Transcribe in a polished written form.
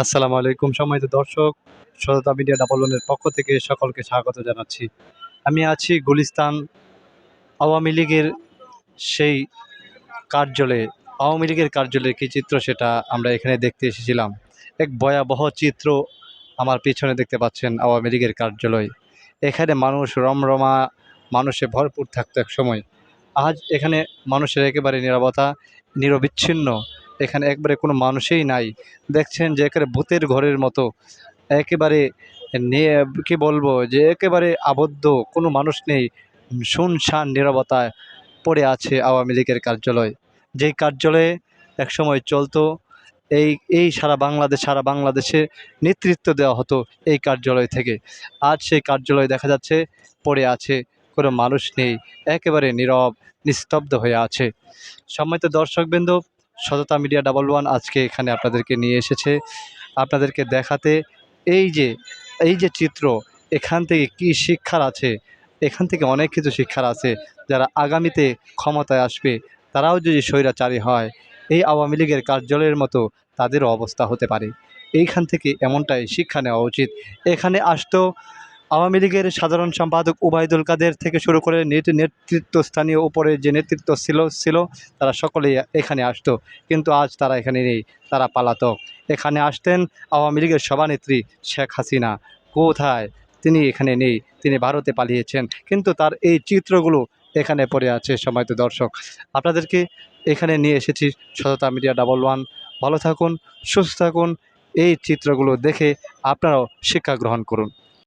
আসসালামু আলাইকুম সম্মানিত দর্শক, সততা মিডিয়া ডাবল ওয়ানের পক্ষ থেকে সকলকে স্বাগত জানাচ্ছি। আমি আছি গুলিস্তান আওয়ামী লীগের সেই কার্যালয়ে। আওয়ামী লীগের কার্যালয়ে কী চিত্র সেটা আমরা এখানে দেখতে এসেছিলাম। এক ভয়াবহ চিত্র আমার পিছনে দেখতে পাচ্ছেন আওয়ামী লীগের কার্যালয়। এখানে মানুষ রমরমা মানুষে ভরপুর থাকতো একসময়। আজ এখানে মানুষের একেবারে নীরবতা, নিরবিচ্ছিন্ন। এখানে একবারে কোনো মানুষই নাই। দেখছেন যে একেবারে ভূতের ঘরের মতো একেবারে কী বলবো যে একেবারে আবদ্ধ, কোনো মানুষ নেই। শুনশান নীরবতায় পড়ে আছে আওয়ামী লীগের কার্যালয়। যেই কার্যালয়ে একসময় চলতো, এই এই সারা বাংলাদেশে নেতৃত্ব দেওয়া হতো এই কার্যালয় থেকে। আজ সেই কার্যালয় দেখা যাচ্ছে পড়ে আছে, কোনো মানুষ নেই, একেবারে নীরব নিস্তব্ধ হয়ে আছে। সম্মানিত দর্শকবৃন্দ, সততা মিডিয়া ডাবল ওয়ান আজকে এখানে আপনাদেরকে নিয়ে এসেছে আপনাদেরকে দেখাতে এই যে এই যে চিত্র, এখান থেকে কি শিক্ষার আছে। এখান থেকে অনেক কিছু শিক্ষার আছে। যারা আগামীতে ক্ষমতায় আসবে তারাও যদি স্বৈরাচারী হয়, এই আওয়ামী লীগের কার্যালয়ের মতো তাদেরও অবস্থা হতে পারে। এইখান থেকে এমনটাই শিক্ষা নেওয়া উচিত। এখানে আসতো আওয়ামী লীগের সাধারণ সম্পাদক ওবায়দুল কাদের থেকে শুরু করে নেতৃত্বস্থানীয় উপরে যে নেতৃত্ব ছিল তারা সকলেই এখানে আসতো। কিন্তু আজ তারা এখানে নেই, তারা পালাতক। এখানে আসতেন আওয়ামী লীগের সভানেত্রী শেখ হাসিনা। কোথায়? তিনি এখানে নেই, তিনি ভারতে পালিয়েছেন। কিন্তু তার এই চিত্রগুলো এখানে পড়ে আছে। সম্মানিত দর্শক, আপনাদেরকে এখানে নিয়ে এসেছি সততা মিডিয়া ডাবল ওয়ান। ভালো থাকুন, সুস্থ থাকুন। এই চিত্রগুলো দেখে আপনারাও শিক্ষা গ্রহণ করুন।